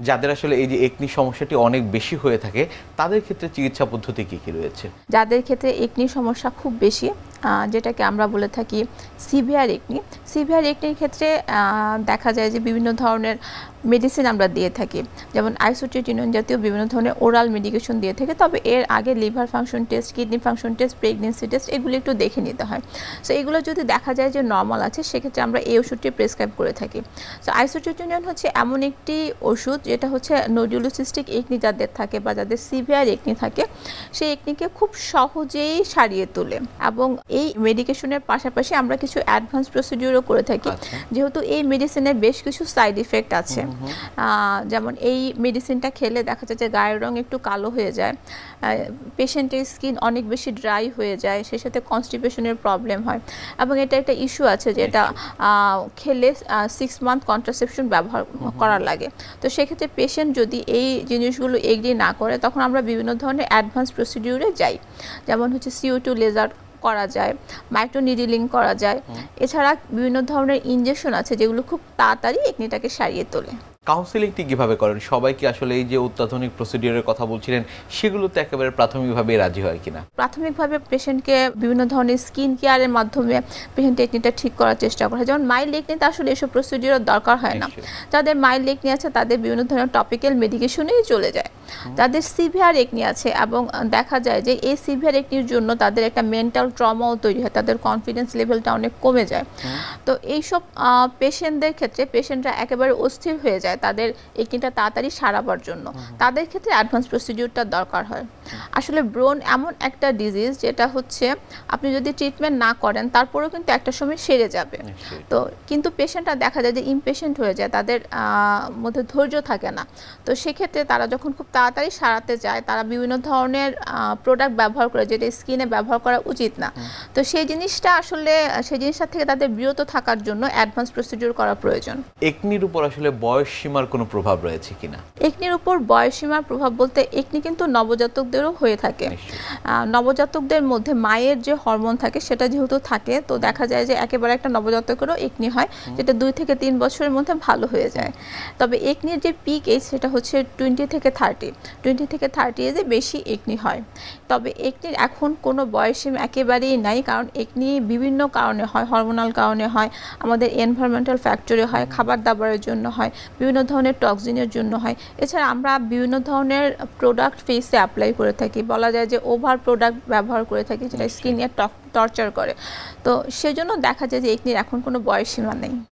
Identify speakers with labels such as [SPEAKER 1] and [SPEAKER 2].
[SPEAKER 1] যাদের আসলে এই যে একনি সমস্যাটি অনেক বেশি হয়ে থাকে তাদের ক্ষেত্রে চিকিৎসা পদ্ধতি কি কি রয়েছে?
[SPEAKER 2] যাদের ক্ষেত্রে একনি সমস্যা খুব বেশি, যেটাকে আমরা বলে থাকি সিভিয়ার একনির ক্ষেত্রে দেখা যায় যে বিভিন্ন ধরনের মেডিসিন আমরা দিয়ে থাকি, যেমন আইসোট্রিটিনন জাতীয় বিভিন্ন ধরনের ওরাল মেডিকেশন দিয়ে থাকি। তবে এর আগে liver function test, kidney function test, pregnancy test এগুলো একটু দেখে নিতে হয়। সো এগুলো যদি দেখা যায় যে নর্মাল আছে, সেক্ষেত্রে আমরা এই ওষুধটি প্রেসক্রাইব করে থাকি। সো আইসোট্রিটিনন হচ্ছে এমন একটি ওষুধ যেটা হচ্ছে নোডুলোসিস্টিক একনি যাদের থাকে বা যাদের সিভিয়ার একনি থাকে, সেই একনিকে খুব সহজেই সারিয়ে তোলে। এবং এই মেডিকেশনের পাশাপাশি আমরা কিছু অ্যাডভান্স প্রসিডিউরও করে থাকি, যেহেতু এই মেডিসিনের বেশ কিছু সাইড ইফেক্ট আছে। যেমন এই মেডিসিনটা খেলে দেখা যায় যে গায়ের রং একটু কালো হয়ে যায়, পেশেন্টের স্কিন অনেক বেশি ড্রাই হয়ে যায়, সেই সাথে কনস্টিপেশনের প্রবলেম হয়। এবং এটা একটা ইস্যু আছে যেটা খেলে 6 মান্থ কন্ট্রাসেপশন ব্যবহার করার লাগে। তো সেক্ষেত্রে পেশেন্ট যদি এই জিনিসগুলো এগ্রি না করে, তখন আমরা বিভিন্ন ধরনের অ্যাডভান্স প্রসিডিউরে যাই, যেমন হচ্ছে CO2 লেজার করা যায়, মাইক্রোনিডলিং করা যায়। এছাড়া বিভিন্ন ধরনের ইনজেকশন আছে যেগুলো খুব তাড়াতাড়ি একনিটাকে সারিয়ে তোলে।
[SPEAKER 1] কাউন্সিলিংটি কিভাবে করেন? সবাই কি আসলে এই যে অত্যাধুনিক প্রসিডিউরের কথা বলছিলেন সেগুলোতে একেবারে প্রাথমিকভাবে রাজি হয় কিনা?
[SPEAKER 2] প্রাথমিকভাবে পেশেন্টকে বিভিন্ন ধরনের স্কিন কেয়ারের মাধ্যমে পেশেন্ট একনিটা ঠিক করার চেষ্টা করা হয়। যেমন মাইল্ড একনিতে আসলে এসব প্রসিডিউরের দরকার হয় না। যাদের মাইল্ড একনি আছে তাদের বিভিন্ন ধরনের টপিক্যাল মেডিকেশনেই চলে যায়। যাদের সিভিয়ার একনি আছে এবং দেখা যায় যে এই সিভিয়ার একনির জন্য তাদের একটা মেন্টাল ট্রমাও তৈরি হয়, তাদের কনফিডেন্স লেভেলটা অনেক কমে যায়। তো এইসব পেশেন্টদের ক্ষেত্রে পেশেন্টরা একেবারে অস্থির হয়ে যায় তাদের একনিটা তাড়াতাড়ি সারাবার জন্য। তাদের ক্ষেত্রে অ্যাডভান্স প্রসিডিউরটা দরকার হয়। আসলে ব্রণ এমন একটা ডিজিজ যেটা হচ্ছে আপনি যদি ট্রিটমেন্ট না করেন তারপরেও কিন্তু একটা সময় সেরে যাবে। তো কিন্তু পেশেন্টরা দেখা যায় যে ইমপেশেন্ট হয়ে যায়, তাদের মধ্যে ধৈর্য থাকে না। তো সেক্ষেত্রে তারা যখন খুব তাড়াতাড়ি সারাতে যায়, তারা বিভিন্ন ধরনের প্রোডাক্ট ব্যবহার করে যেটা স্কিনে ব্যবহার করা উচিত না। তো সেই জিনিসটা থেকে তাদের বিরত থাকার জন্য অ্যাডভান্স প্রসিডিউর করা প্রয়োজন।
[SPEAKER 1] একনির উপর আসলে বয়স সীমার কোনো প্রভাব রয়েছে কিনা?
[SPEAKER 2] একনির উপর বয়স সীমার প্রভাব বলতে একনি কিন্তু নবজাতকদেরও হয়ে থাকে। নবজাতকদের মধ্যে মায়ের যে হরমোন থাকে সেটা যেহেতু থাকে, তো দেখা যায় যে একেবারে একটা নবজাতকেরও একনি হয়, যেটা 2 থেকে 3 বছরের মধ্যে ভালো হয়ে যায়। তবে একনির যে পিক এজ সেটা হচ্ছে 20 থেকে 30 এজে বেশি একনি হয়। তবে একনির এখন কোনো বয়সসীমা একেবারেই নাই, কারণ একনি বিভিন্ন কারণে হয়, হরমোনাল কারণে হয়, আমাদের এনভায়রনমেন্টাল ফ্যাক্টরে হয়, খাবার দাবারের জন্য হয়, বিভিন্ন ধরনের টক্সিনের জন্য হয়। এছাড়া আমরা বিভিন্ন ধরনের প্রোডাক্ট ফেসে অ্যাপ্লাই করে থাকি, বলা যায় যে ওভার প্রোডাক্ট ব্যবহার করে থাকি যেটা স্কিনে টর্চার করে। তো সেজন্য দেখা যায় যে একনির এখন কোনো বয়সসীমা নেই।